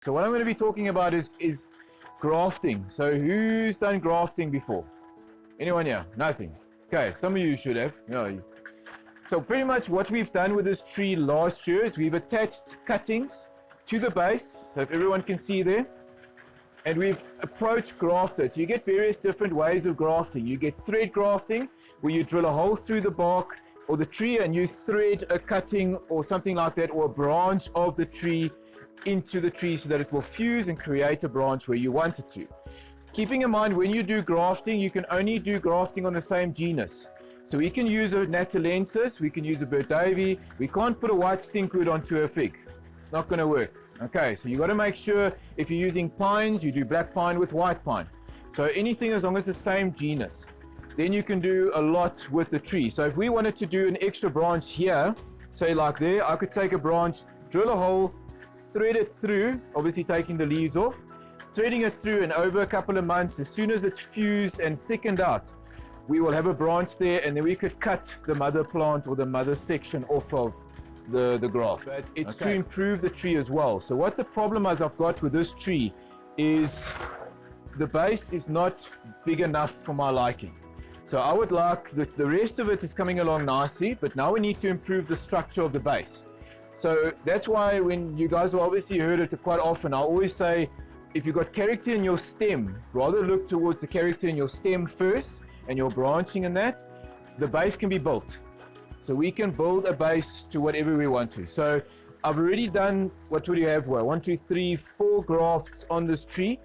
So what I'm going to be talking about is grafting. So who's done grafting before? Anyone here? Nothing. Okay, some of you should have. No. So pretty much what we've done with this tree last year is we've attached cuttings to the base, so if everyone can see there, and we've approached grafted. So you get various different ways of grafting. You get thread grafting, where you drill a hole through the bark or the tree and you thread a cutting or something like that, or a branch of the tree into the tree so that it will fuse and create a branch where you want it to. Keeping in mind, when you do grafting, you can only do grafting on the same genus. So we can use a Natalensis, we can use a Burt Davy. We can't put a white stinkwood onto a fig. It's not going to work. Okay, so you got to make sure if you're using pines, you do black pine with white pine. So anything as long as the same genus, then you can do a lot with the tree. So if we wanted to do an extra branch here, say like there, I could take a branch, drill a hole, thread it through, obviously taking the leaves off, threading it through, and over a couple of months, as soon as it's fused and thickened out, we will have a branch there, and then we could cut the mother plant or the mother section off of the graft. But it's to improve the tree as well. So what the problem is I've got with this tree is the base is not big enough for my liking. So I would like the rest of it is coming along nicely, but now we need to improve the structure of the base. So that's why when you guys have obviously heard it quite often, I always say, if you've got character in your stem, rather look towards the character in your stem first and your branching in that. The base can be built. So we can build a base to whatever we want to. So I've already done, what would you have? Well, 1, 2, 3, 4 grafts on this tree.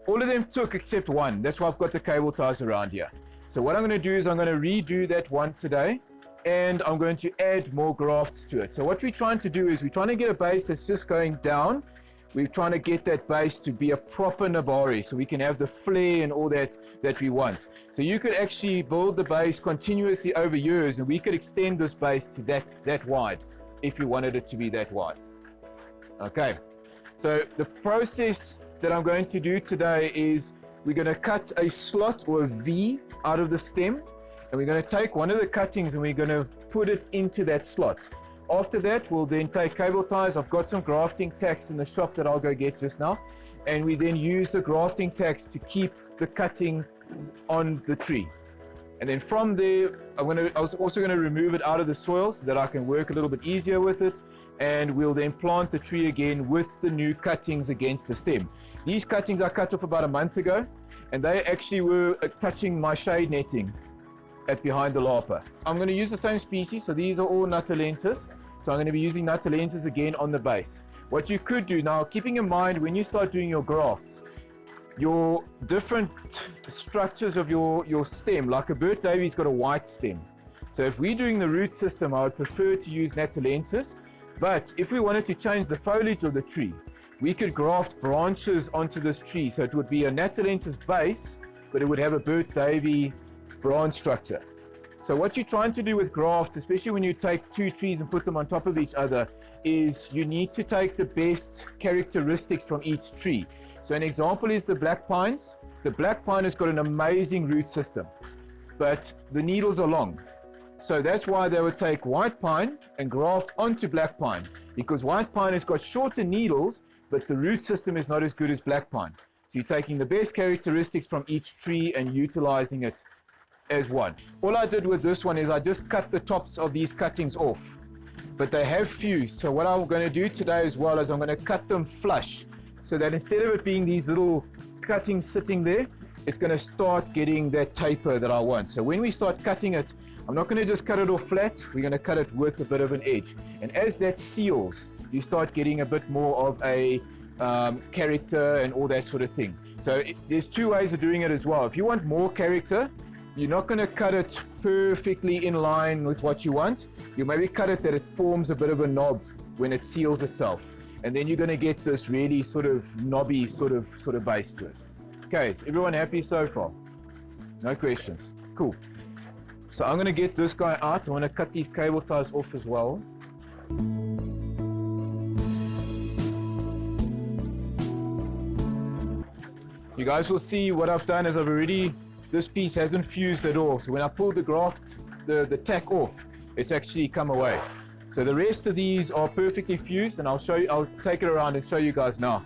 All of them took except one. That's why I've got the cable ties around here. So what I'm going to do is I'm going to redo that one today, and I'm going to add more grafts to it. So what we're trying to do is we're trying to get a base that's just going down. We're trying to get that base to be a proper Nebari, so we can have the flare and all that we want. So you could actually build the base continuously over years, and we could extend this base to that wide if you wanted it to be that wide. Okay, so the process that I'm going to do today is we're going to cut a slot or a V out of the stem, and we're going to take one of the cuttings and we're going to put it into that slot. After that, we'll then take cable ties. I've got some grafting tacks in the shop that I'll go get just now, and we then use the grafting tacks to keep the cutting on the tree. And then from there, I was also going to remove it out of the soil so that I can work a little bit easier with it, and we'll then plant the tree again with the new cuttings against the stem. These cuttings I cut off about a month ago, and they actually were touching my shade netting at behind the lapa. I'm going to use the same species, so these are all Natalensis. So I'm going to be using Natalensis again on the base. What you could do now, keeping in mind when you start doing your grafts, your different structures of your stem, like a Burt Davy's got a white stem. So if we're doing the root system, I would prefer to use Natalensis. But if we wanted to change the foliage of the tree, we could graft branches onto this tree. So it would be a Natalensis base, but it would have a Burt Davy branch structure. So what you're trying to do with grafts, especially when you take two trees and put them on top of each other, is you need to take the best characteristics from each tree. So an example is the black pines. The black pine has got an amazing root system, but the needles are long. So that's why they would take white pine and graft onto black pine, because white pine has got shorter needles, but the root system is not as good as black pine. So you're taking the best characteristics from each tree and utilizing it as one. All I did with this one is I just cut the tops of these cuttings off, but they have fused. So what I'm going to do today as well is I'm going to cut them flush, so that instead of it being these little cuttings sitting there, it's going to start getting that taper that I want. So when we start cutting it, I'm not going to just cut it off flat, we're going to cut it with a bit of an edge. And as that seals, you start getting a bit more of a character and all that sort of thing. So there's two ways of doing it as well. If you want more character, you're not going to cut it perfectly in line with what you want. You maybe cut it that it forms a bit of a knob when it seals itself. And then you're going to get this really sort of knobby sort of base to it. Okay, is everyone happy so far? No questions? Cool. So I'm going to get this guy out. I want to cut these cable ties off as well. You guys will see what I've done is this piece hasn't fused at all. So when I pull the graft, the tack off, it's actually come away. So the rest of these are perfectly fused, and I'll take it around and show you guys now.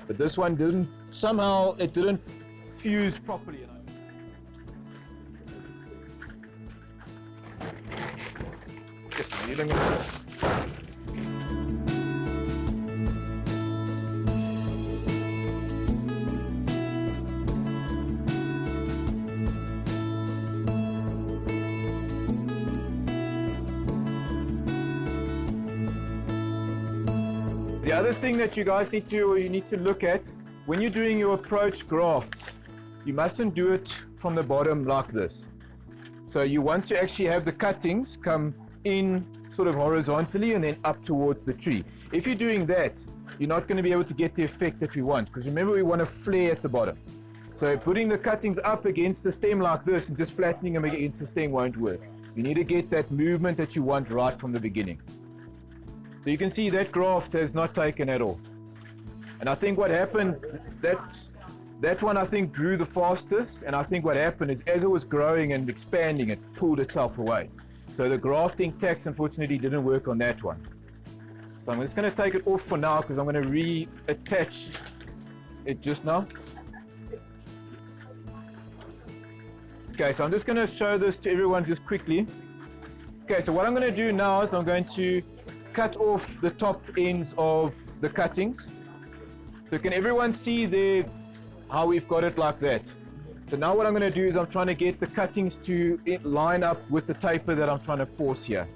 But this one didn't, somehow it didn't fuse properly. Just reeling it. The other thing that you guys need to look at when you're doing your approach grafts, you mustn't do it from the bottom like this. So you want to actually have the cuttings come in sort of horizontally and then up towards the tree. If you're doing that, you're not going to be able to get the effect that we want, because remember, we want to flare at the bottom. So putting the cuttings up against the stem like this and just flattening them against the stem won't work. You need to get that movement that you want right from the beginning. So you can see that graft has not taken at all. And I think what happened, that one I think grew the fastest, and I think what happened is as it was growing and expanding, it pulled itself away. So the grafting tacks unfortunately didn't work on that one. So I'm just going to take it off for now because I'm going to reattach it just now. Okay, so I'm just going to show this to everyone just quickly. Okay, so what I'm going to do now is I'm going to cut off the top ends of the cuttings. So can everyone see there how we've got it like that? So now what I'm going to do is I'm trying to get the cuttings to line up with the taper that I'm trying to force here.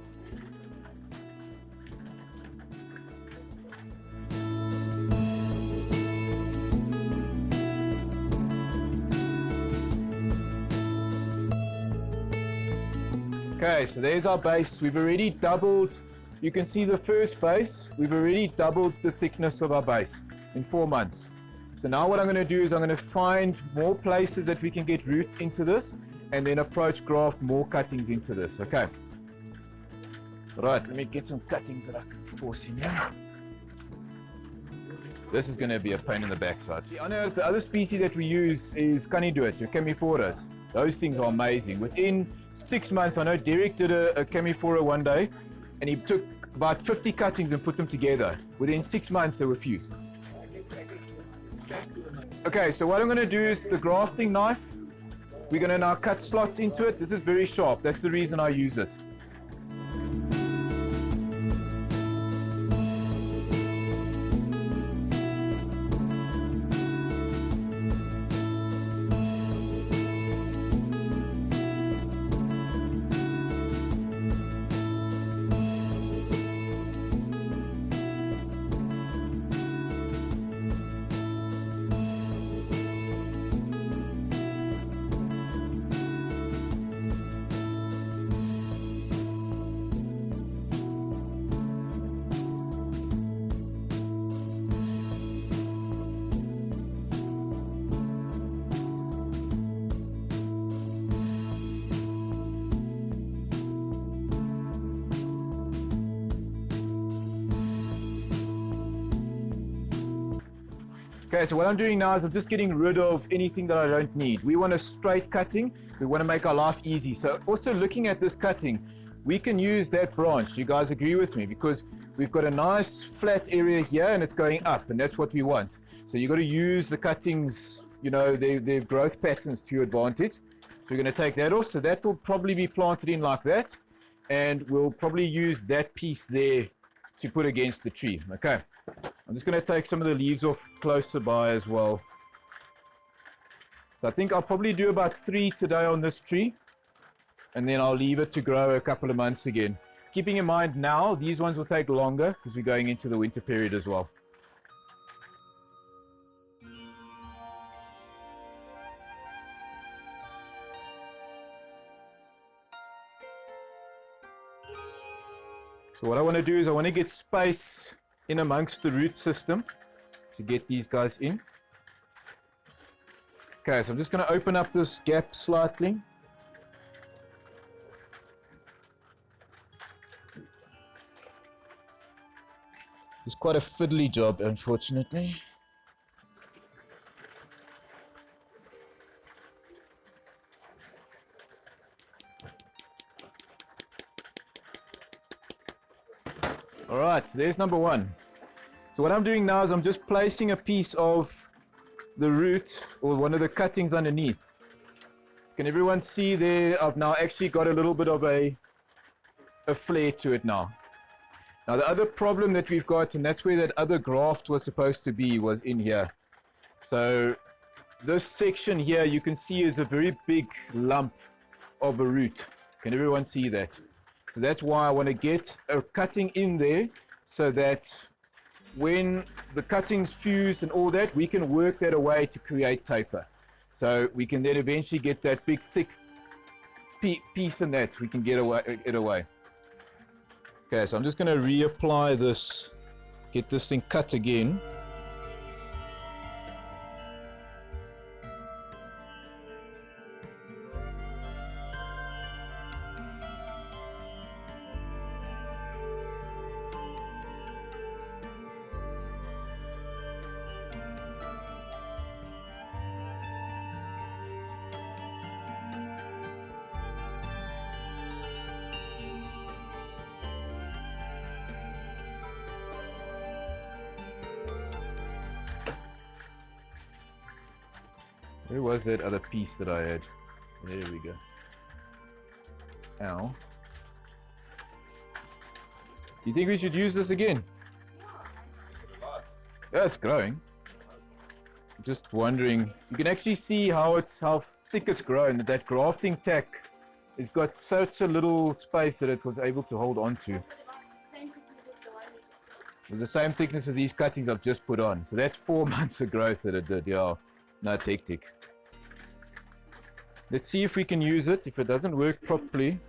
Okay, so there's our base. We've already doubled, you can see the first base, we've already doubled the thickness of our base in 4 months. So now what I'm going to do is I'm going to find more places that we can get roots into this and then approach graft more cuttings into this. Okay. Right, let me get some cuttings that I can force in here. This is going to be a pain in the backside. I know the other species that we use is Caniduet, your Chemiphoras. Those things are amazing. Within 6 months, I know Derek did a Chemiphora one day and he took about 50 cuttings and put them together. Within 6 months, they were fused. Okay, so what I'm going to do is the grafting knife, we're going to now cut slots into it. This is very sharp. That's the reason I use it. Okay, so what I'm doing now is I'm just getting rid of anything that I don't need. We want a straight cutting. We want to make our life easy. So also looking at this cutting, we can use that branch. Do you guys agree with me? Because we've got a nice flat area here and it's going up, and that's what we want. So you've got to use the cuttings, you know, their growth patterns to your advantage. So we're going to take that off. So that will probably be planted in like that. And we'll probably use that piece there to put against the tree. Okay. I'm just going to take some of the leaves off closer by as well. So I think I'll probably do about 3 today on this tree. And then I'll leave it to grow a couple of months again. Keeping in mind now, these ones will take longer because we're going into the winter period as well. So what I want to do is I want to get space in amongst the root system to get these guys in. Okay, so I'm just going to open up this gap slightly. It's quite a fiddly job, unfortunately. All right, so there's number 1. So what I'm doing now is I'm just placing a piece of the root or one of the cuttings underneath. Can everyone see there? I've now actually got a little bit of a flare to it now. Now the other problem that we've got, and that's where that other graft was supposed to be, was in here. So this section here you can see is a very big lump of a root. Can everyone see that? So that's why I want to get a cutting in there so that when the cuttings fuse and all that, we can work that away to create taper. So we can then eventually get that big thick piece in that we can get away. Okay, so I'm just going to reapply this, get this thing cut again. Where was that other piece that I had? There we go. Ow. Do you think we should use this again? Yeah, it's growing. Just wondering. You can actually see how thick it's grown. That grafting tack has got such a little space that it was able to hold on to. It was the same thickness as these cuttings I've just put on. So that's 4 months of growth that it did. Yeah, no, it's hectic. Let's see if we can use it. If it doesn't work properly.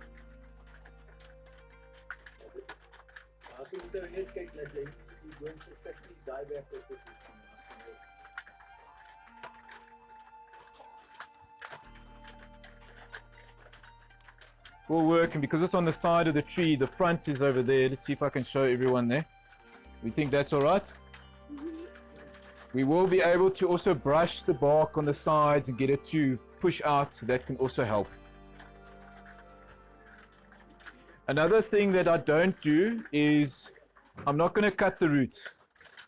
Will work, and because it's on the side of the tree, the front is over there. Let's see if I can show everyone there. We think that's all right? We will be able to also brush the bark on the sides and get it to push out, so that can also help. Another thing that I don't do is I'm not going to cut the roots.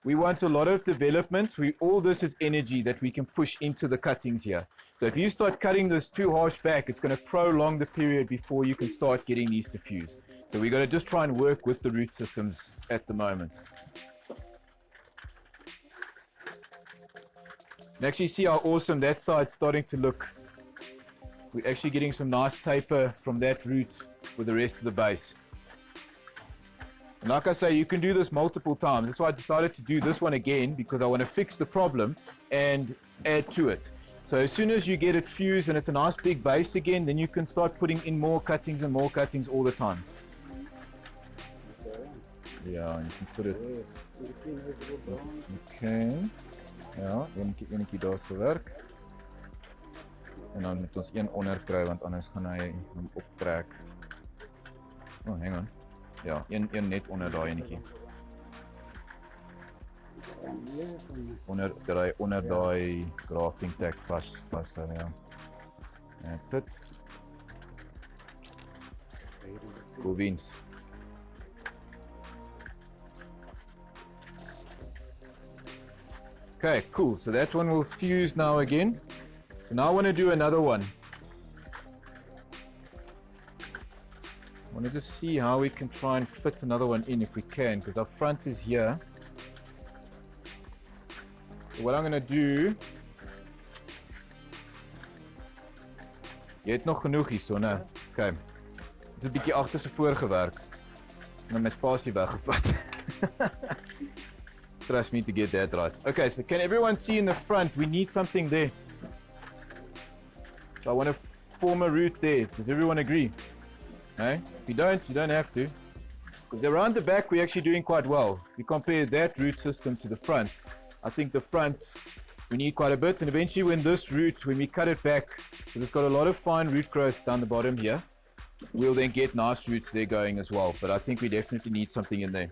We want a lot of development. All this is energy that we can push into the cuttings here. So if you start cutting this too harsh back, it's going to prolong the period before you can start getting these to fuse. So we've got to just try and work with the root systems at the moment. And actually see how awesome that side's starting to look. We're actually getting some nice taper from that root with the rest of the base. And like I say, you can do this multiple times. That's why I decided to do this one again, because I want to fix the problem and add to it. So as soon as you get it fused and it's a nice big base again, then you can start putting in more cuttings and more cuttings all the time. Yeah, you can put it. Okay. Ja, enetjie daar se werk. En dan moet ons een onder kry, want anders gaan hy hom optrek. Oh, hang on. Ja, een net onder daai enetjie. Onder daai grafting tag vas, ja. That's it. Cool beans. Okay, cool. So that one will fuse now again. So now I want to do another one. I want to just see how we can try and fit another one in if we can, because our front is here. So what I'm going to do... Jy het nog genoeg hierso, né? Okay. Dit is 'n bietjie agter se voorgewerk. En my spasie weggevat. Trust me to get that right. Okay, so can everyone see in the front? We need something there. So I want to form a root there. Does everyone agree? Okay? If you don't have to. Because around the back, we're actually doing quite well. We compare that root system to the front. I think the front, we need quite a bit. And eventually when this root, when we cut it back, because it's got a lot of fine root growth down the bottom here, we'll then get nice roots there going as well. But I think we definitely need something in there.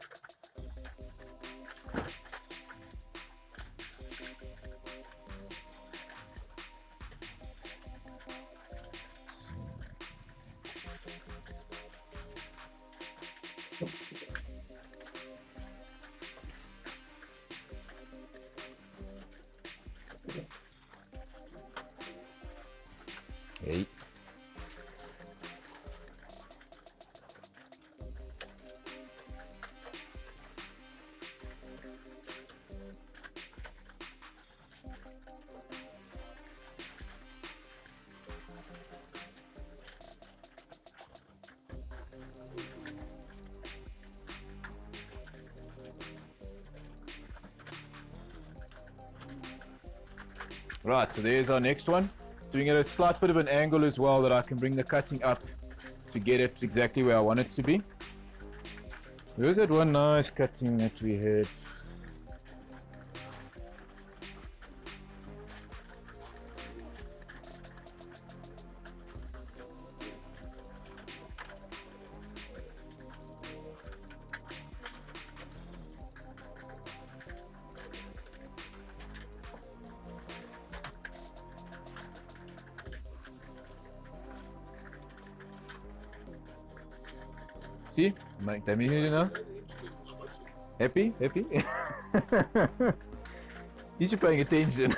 Hey. Right, so there's our next one. Doing it at a slight bit of an angle as well that I can bring the cutting up to get it exactly where I want it to be. There's that one nice cutting that we had. See? Mike, tell me here now. Happy? Happy? He's paying attention.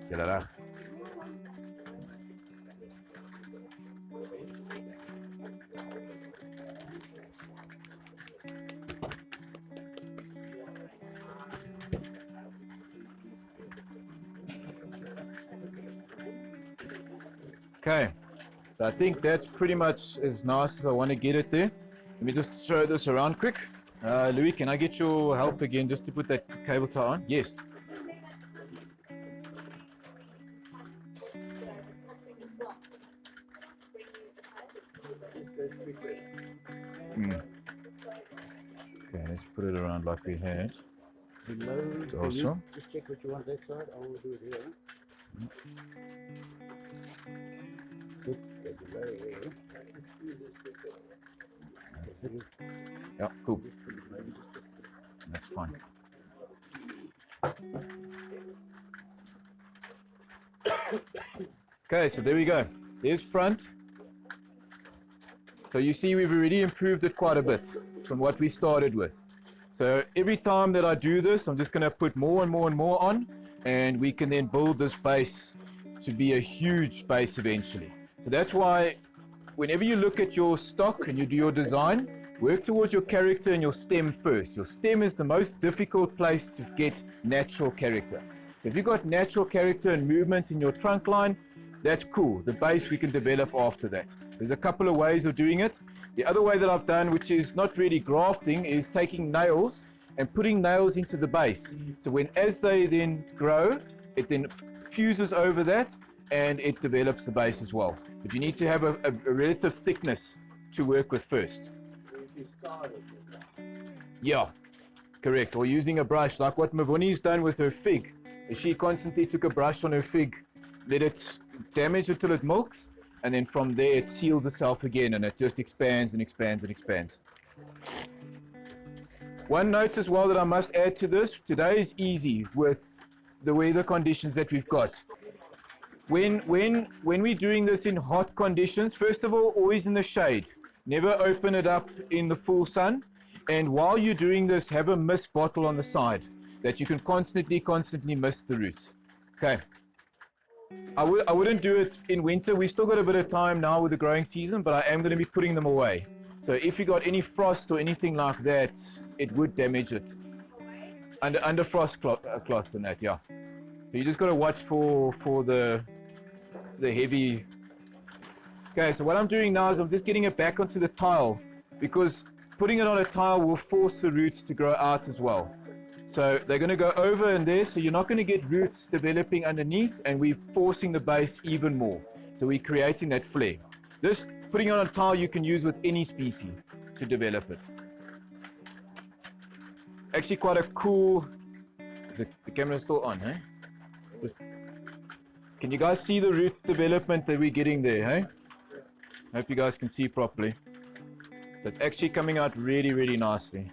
Acelerar. Okay, so I think that's pretty much as nice as I want to get it there. Let me just throw this around quick. Louis, can I get your help again just to put that cable tie on? Yes. Okay, let's put it around like we had. Also. Just check what you want that side. I will do it here. That's it. Yeah, cool. That's fine. Okay, so there we go. There's front. So you see we've already improved it quite a bit from what we started with. So every time that I do this, I'm just going to put more and more and more on, and we can then build this base to be a huge base eventually. So that's why whenever you look at your stock and you do your design, work towards your character and your stem first. Your stem is the most difficult place to get natural character. So if you've got natural character and movement in your trunk line, that's cool. The base we can develop after that. There's a couple of ways of doing it. The other way that I've done, which is not really grafting, is taking nails and putting nails into the base. So as they then grow, it then fuses over that and it develops the base as well. But you need to have a relative thickness to work with first. Yeah, correct. Or using a brush, like what Mavoni's done with her fig. She constantly took a brush on her fig, let it damage it till it milks, and then from there it seals itself again and it just expands and expands and expands. One note as well that I must add to this, today is easy with the weather conditions that we've got. When we're doing this in hot conditions, first of all, always in the shade. Never open it up in the full sun. And while you're doing this, have a mist bottle on the side that you can constantly mist the roots. Okay. I wouldn't do it in winter. We've still got a bit of time now with the growing season, but I am going to be putting them away. So if you got any frost or anything like that, it would damage it. Under frost cloth and that, yeah. So you just got to watch for the heavy. Okay, so what I'm doing now is I'm just getting it back onto the tile, because putting it on a tile will force the roots to grow out as well. So they're going to go over in there, so you're not going to get roots developing underneath, and we're forcing the base even more. So we're creating that flare. This putting it on a tile you can use with any species to develop it. Actually quite a cool The camera's still on, eh? Can you guys see the root development that we're getting there, hey? Hope you guys can see properly. So it's actually coming out really, really nicely.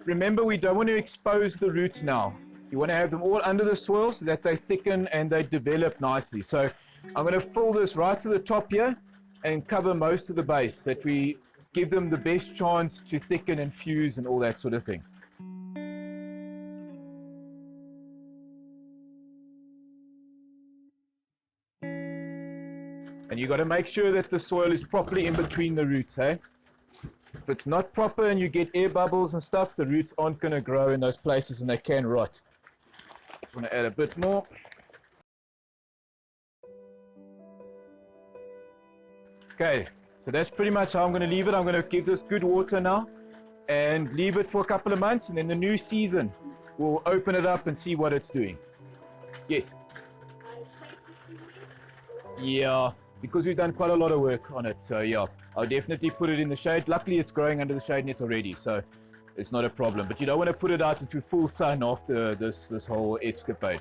Remember, we don't want to expose the roots now. You want to have them all under the soil so that they thicken and they develop nicely. So I'm going to fill this right to the top here and cover most of the base, that we give them the best chance to thicken and fuse and all that sort of thing. And you got to make sure that the soil is properly in between the roots, hey? If it's not proper and you get air bubbles and stuff, the roots aren't going to grow in those places and they can rot. Just want to add a bit more. Okay, so that's pretty much how I'm going to leave it. I'm going to give this good water now and leave it for a couple of months, and then the new season we'll open it up and see what it's doing. Yes? Yeah, because we've done quite a lot of work on it, so yeah, I'll definitely put it in the shade. Luckily it's growing under the shade net already, so it's not a problem, but you don't want to put it out into full sun after this whole escapade.